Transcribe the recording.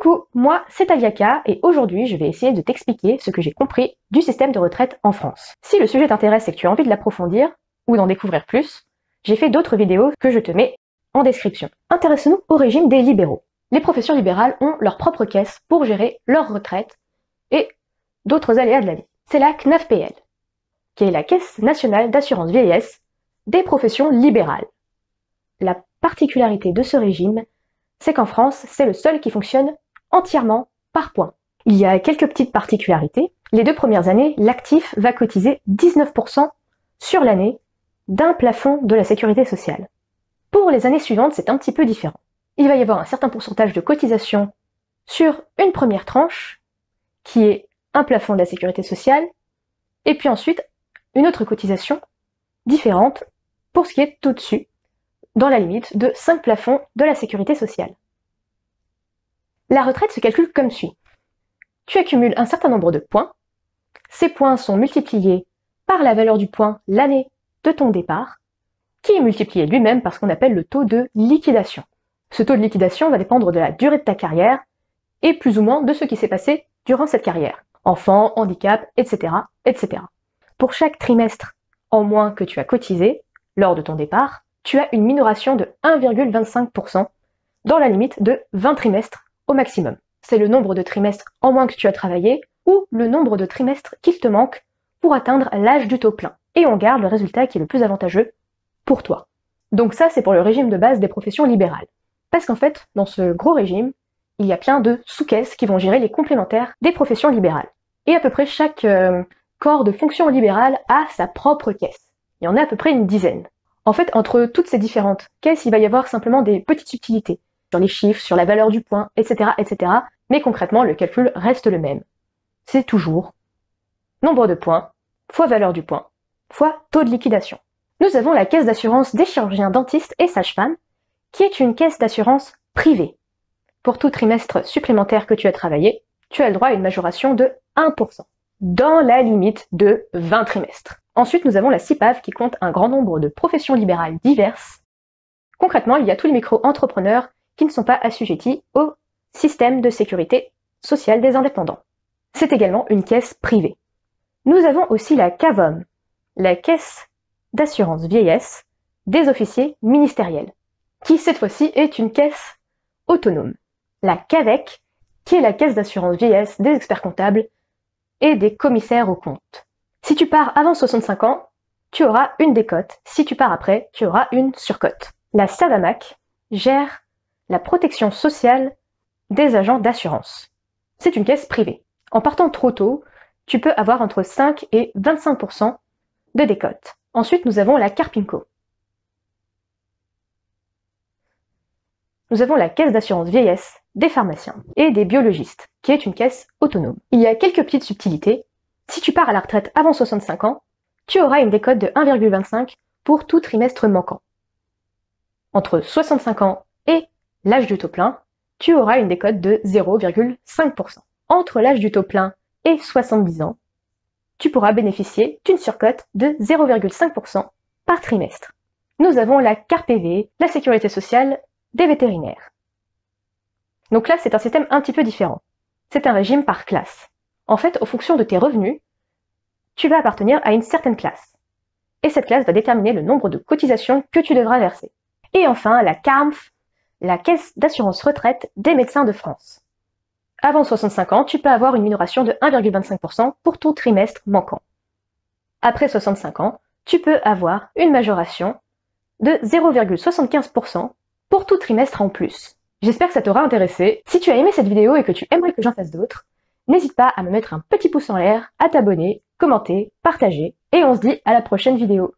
Coucou, moi c'est Aliaka et aujourd'hui je vais essayer de t'expliquer ce que j'ai compris du système de retraite en France. Si le sujet t'intéresse et que tu as envie de l'approfondir ou d'en découvrir plus, j'ai fait d'autres vidéos que je te mets en description. Intéressons-nous au régime des libéraux. Les professions libérales ont leur propre caisse pour gérer leur retraite et d'autres aléas de la vie. C'est la CNAFPL, qui est la Caisse nationale d'assurance vieillesse des professions libérales. La particularité de ce régime, c'est qu'en France, c'est le seul qui fonctionne entièrement par points. Il y a quelques petites particularités. Les 2 premières années, l'actif va cotiser 19% sur l'année d'un plafond de la sécurité sociale. Pour les années suivantes, c'est un petit peu différent. Il va y avoir un certain pourcentage de cotisation sur une première tranche, qui est un plafond de la sécurité sociale, et puis ensuite une autre cotisation différente pour ce qui est au-dessus, dans la limite de 5 plafonds de la sécurité sociale. La retraite se calcule comme suit. Tu accumules un certain nombre de points. Ces points sont multipliés par la valeur du point l'année de ton départ, qui est multiplié lui-même par ce qu'on appelle le taux de liquidation. Ce taux de liquidation va dépendre de la durée de ta carrière et plus ou moins de ce qui s'est passé durant cette carrière. Enfant, handicap, etc., etc. Pour chaque trimestre en moins que tu as cotisé lors de ton départ, tu as une minoration de 1,25% dans la limite de 20 trimestres au maximum. C'est le nombre de trimestres en moins que tu as travaillé ou le nombre de trimestres qu'il te manque pour atteindre l'âge du taux plein. Et on garde le résultat qui est le plus avantageux pour toi. Donc ça, c'est pour le régime de base des professions libérales. Parce qu'en fait, dans ce gros régime, il y a plein de sous-caisses qui vont gérer les complémentaires des professions libérales. Et à peu près chaque corps de fonction libérale a sa propre caisse. Il y en a à peu près une dizaine. En fait, entre toutes ces différentes caisses, il va y avoir simplement des petites subtilités sur les chiffres, sur la valeur du point, etc., etc. Mais concrètement, le calcul reste le même. C'est toujours nombre de points fois valeur du point fois taux de liquidation. Nous avons la caisse d'assurance des chirurgiens dentistes et sages-femmes, qui est une caisse d'assurance privée. Pour tout trimestre supplémentaire que tu as travaillé, tu as le droit à une majoration de 1%, dans la limite de 20 trimestres. Ensuite, nous avons la CIPAV qui compte un grand nombre de professions libérales diverses. Concrètement, il y a tous les micro-entrepreneurs qui ne sont pas assujettis au système de sécurité sociale des indépendants. C'est également une caisse privée. Nous avons aussi la CAVOM, la Caisse d'assurance vieillesse des officiers ministériels, qui cette fois-ci est une caisse autonome. La CAVEC, qui est la Caisse d'assurance vieillesse des experts comptables et des commissaires aux comptes. Si tu pars avant 65 ans, tu auras une décote. Si tu pars après, tu auras une surcote. La SAVAMAC gère la protection sociale des agents d'assurance. C'est une caisse privée. En partant trop tôt, tu peux avoir entre 5 et 25% de décote. Ensuite, nous avons la Carpinco. Nous avons la caisse d'assurance vieillesse des pharmaciens et des biologistes, qui est une caisse autonome. Il y a quelques petites subtilités. Si tu pars à la retraite avant 65 ans, tu auras une décote de 1,25 pour tout trimestre manquant. Entre 65 ans et l'âge du taux plein, tu auras une décote de 0,5%. Entre l'âge du taux plein et 70 ans, tu pourras bénéficier d'une surcote de 0,5% par trimestre. Nous avons la CARPV, la sécurité sociale des vétérinaires. Donc là, c'est un système un petit peu différent. C'est un régime par classe. En fait, en fonction de tes revenus, tu vas appartenir à une certaine classe. Et cette classe va déterminer le nombre de cotisations que tu devras verser. Et enfin, la CARMF, la Caisse d'assurance retraite des médecins de France. Avant 65 ans, tu peux avoir une minoration de 1,25% pour ton trimestre manquant. Après 65 ans, tu peux avoir une majoration de 0,75% pour tout trimestre en plus. J'espère que ça t'aura intéressé. Si tu as aimé cette vidéo et que tu aimerais que j'en fasse d'autres, n'hésite pas à me mettre un petit pouce en l'air, à t'abonner, commenter, partager, et on se dit à la prochaine vidéo.